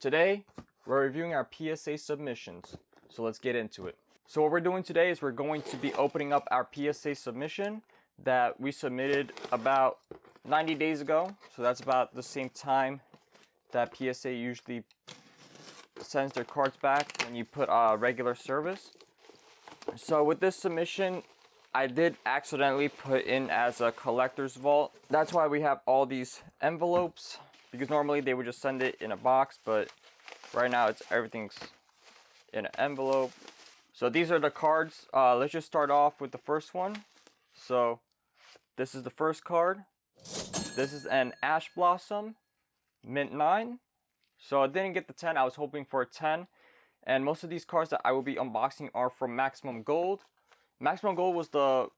Today, we're reviewing our PSA submissions, so let's get into it. So what we're doing today is we're going to be opening up our PSA submission that we submitted about 90 days ago. So that's about the same time that PSA usually sends their cards back when you put regular service. So with this submission, I did accidentally put in as a collector's vault. That's why we have all these envelopes, because normally they would just send it in a box, but right now everything's in an envelope. So these are the cards. Let's just start off with the first one. So this is the first card. This is an Ash Blossom Mint 9. So I didn't get the 10. I was hoping for a 10. And most of these cards that I will be unboxing are from Maximum Gold. Maximum Gold was the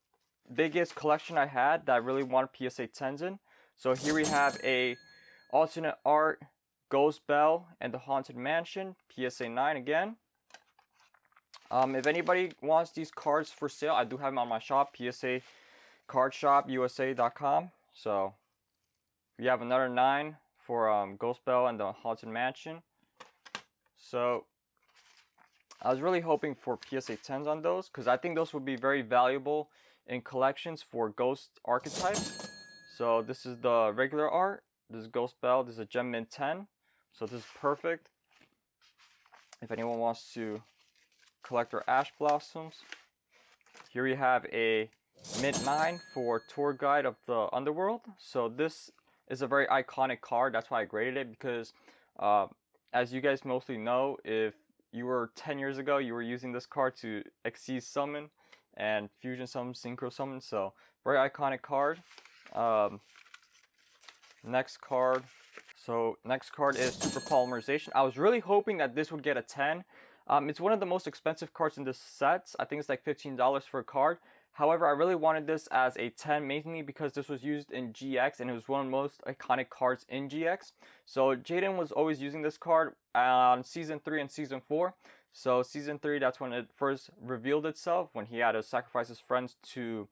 biggest collection I had that I really wanted PSA 10s in. So here we have a alternate art Ghost Belle and the Haunted Mansion, PSA 9 again. If anybody wants these cards for sale, I do have them on my shop, PSA Card Shop, USA.com. So we have another 9 for Ghost Belle and the Haunted Mansion. So I was really hoping for PSA 10s on those, because I think those would be very valuable in collections for ghost archetypes. So this is the regular art. This is Ghost Belle. This is a Gem Mint 10. So this is perfect if anyone wants to collect their Ash Blossoms. Here we have a Mint 9 for Tour Guide of the Underworld. So this is a very iconic card. That's why I graded it, because as you guys mostly know, if you were 10 years ago, you were using this card to Xyz summon and fusion summon, synchro summon. So very iconic card. Next card. So next card is Super Polymerization. I was really hoping that this would get a 10. It's one of the most expensive cards in this set. I think it's like $15 for a card. However, I really wanted this as a 10, mainly because this was used in GX and it was one of the most iconic cards in GX. So Jaden was always using this card on Season 3 and Season 4. So Season 3, that's when it first revealed itself, when he had to sacrifice his friends to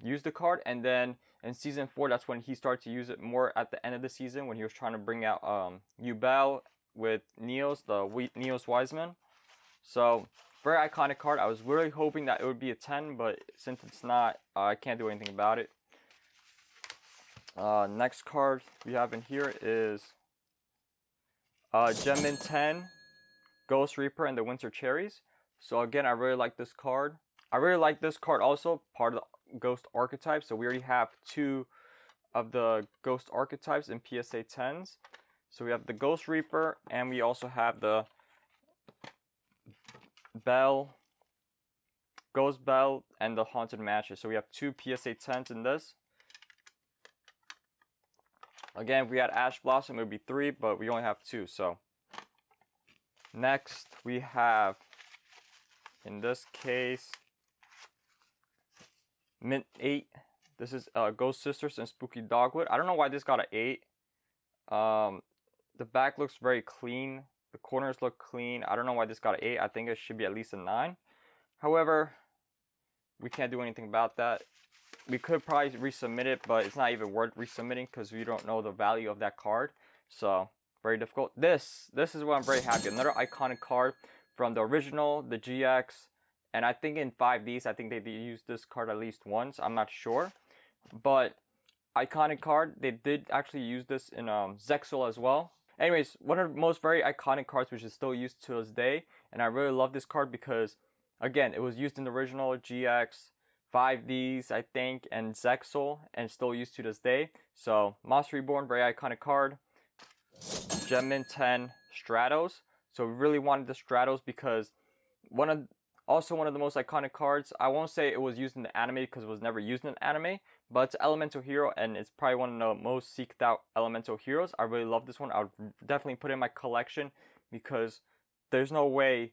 use the card. And then in Season 4, that's when he started to use it more at the end of the season, when he was trying to bring out Yubel with Neos, the Neos Wiseman. So very iconic card. I was really hoping that it would be a 10, but since it's not, I can't do anything about it. Next card we have in here is Gem Mint 10, Ghost Reaper and the Winter Cherries. So again, I really like this card. I really like this card also, part of the Ghost archetype. So we already have 2 of the Ghost archetypes in PSA 10s. So we have the Ghost Reaper, and we also have the Ghost Belle and the Haunted Mansion. So we have 2 PSA 10s in this. Again, if we had Ash Blossom, it would be 3, but we only have 2. So next we have, in this case, Mint 8. This is Ghost Sisters and Spooky Dogwood. I don't know why this got an 8. The back looks very clean. The corners look clean. I don't know why this got an 8. I think it should be at least a 9. However, we can't do anything about that. We could probably resubmit it, but it's not even worth resubmitting because we don't know the value of that card. So, very difficult. This is what I'm very happy. Another iconic card from the original, the GX. And I think in 5Ds, I think they used this card at least once. I'm not sure. But, iconic card. They did actually use this in Zexal as well. Anyways, one of the most very iconic cards which is still used to this day. And I really love this card because, again, it was used in the original GX, 5Ds, I think, and Zexal, and still used to this day. So, Monster Reborn, very iconic card. Gem Mint 10 Stratos. So, we really wanted the Stratos because also one of the most iconic cards. I won't say it was used in the anime because it was never used in an anime, but it's an elemental hero and it's probably one of the most seeked out elemental heroes. I really love this one. I would definitely put it in my collection because there's no way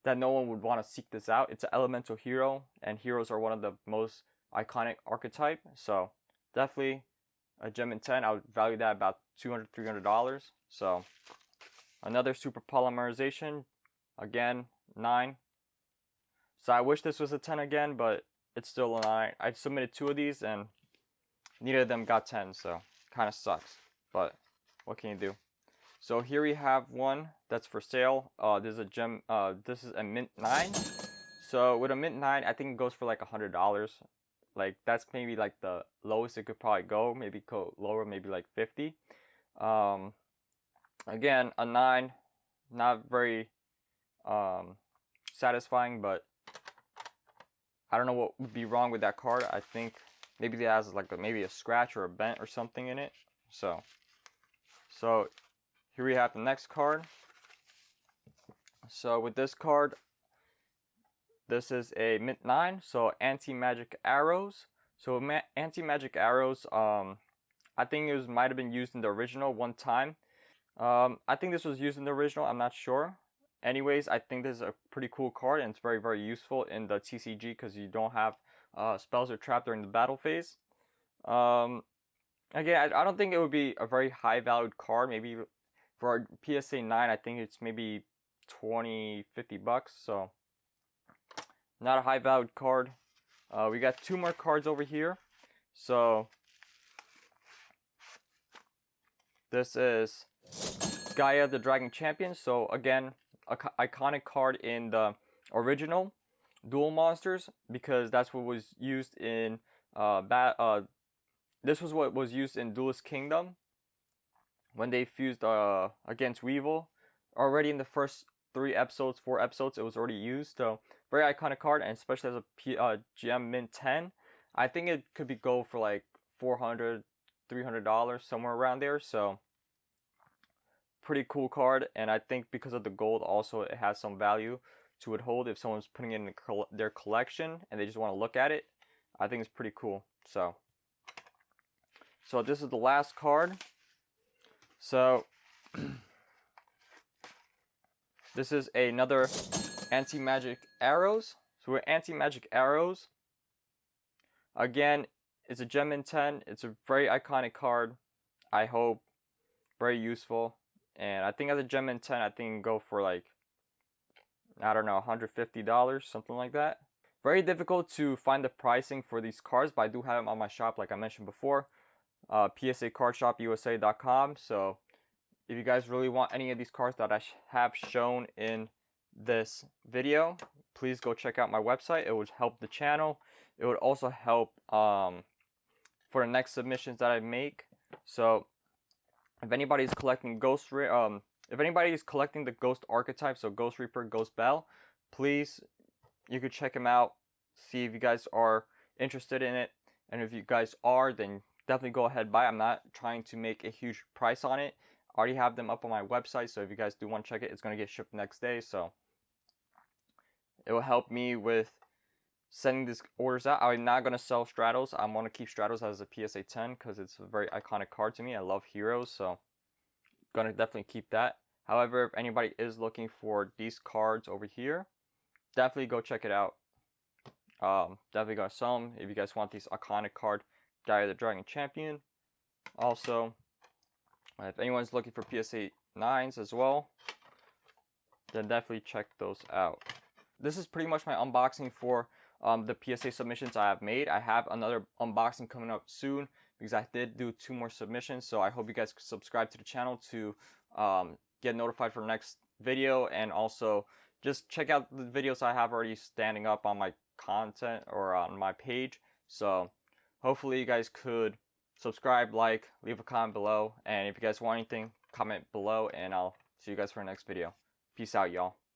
that no one would want to seek this out. It's an elemental hero, and heroes are one of the most iconic archetype. So definitely a Gem Mint 10. I would value that about $200, $300. So another Super Polymerization, again, 9. So I wish this was a 10 again, but it's still a 9. I submitted 2 of these and neither of them got 10, so kind of sucks. But what can you do? So here we have one that's for sale. This is a gem. This is a mint 9. So with a mint 9, I think it goes for like $100. Like that's maybe like the lowest it could probably go. Maybe go lower, maybe like 50. Again, a 9, not very satisfying, but I don't know what would be wrong with that card. I think maybe it has like maybe a scratch or a bent or something in it. So here we have the next card. So with this card, this is a mint 9, so anti-magic arrows. So anti-magic arrows, I think it might have been used in the original one time. I think this was used in the original, I'm not sure. Anyways, I think this is a pretty cool card, and it's very, very useful in the TCG because you don't have spells or trap during the battle phase. Again, I don't think it would be a very high valued card. Maybe for our PSA 9, I think it's maybe 20-50 bucks, so not a high valued card. We got 2 more cards over here. So this is Gaia the Dragon Champion. So again, iconic card in the original Duel Monsters, because that's what was used in this was what was used in Duelist Kingdom when they fused against Weevil. Already in the first 4 episodes, it was already used. So very iconic card, and especially as a GM mint 10, I think it could go for like $400-$300, somewhere around there. So pretty cool card, and I think because of the gold also, it has some value to hold if someone's putting it in their collection and they just want to look at it. I think it's pretty cool. So this is the last card. So this is another anti-magic arrows. So we're anti-magic arrows. Again, it's a gem in 10. It's a very iconic card. I hope very useful. And I think as a gem in 10, I think it can go for like, I don't know, $150, something like that. Very difficult to find the pricing for these cards, but I do have them on my shop, like I mentioned before. PSA Card Shop USA.com. So if you guys really want any of these cards that I have shown in this video, please go check out my website. It would help the channel. It would also help for the next submissions that I make. So if anybody's collecting if anybody is collecting the Ghost archetype, so Ghost Reaper, Ghost Belle, please, you could check them out, see if you guys are interested in it, and if you guys are, then definitely go ahead buy. I'm not trying to make a huge price on it. I already have them up on my website, so if you guys do want to check it, it's going to get shipped next day, so it will help me with sending these orders out. I'm not going to sell Stratos. I'm going to keep Stratos as a PSA 10 because it's a very iconic card to me. I love heroes, so going to definitely keep that. However, if anybody is looking for these cards over here, definitely go check it out. Definitely going to sell them if you guys want these iconic card, Gaia the Dragon Champion. Also, if anyone's looking for PSA 9s as well, then definitely check those out. This is pretty much my unboxing for the PSA submissions I have made. I have another unboxing coming up soon because I did do 2 more submissions. So I hope you guys could subscribe to the channel to get notified for the next video, and also just check out the videos I have already standing up on my content or on my page. So hopefully you guys could subscribe, like, leave a comment below, and if you guys want anything, comment below, and I'll see you guys for the next video. Peace out, y'all.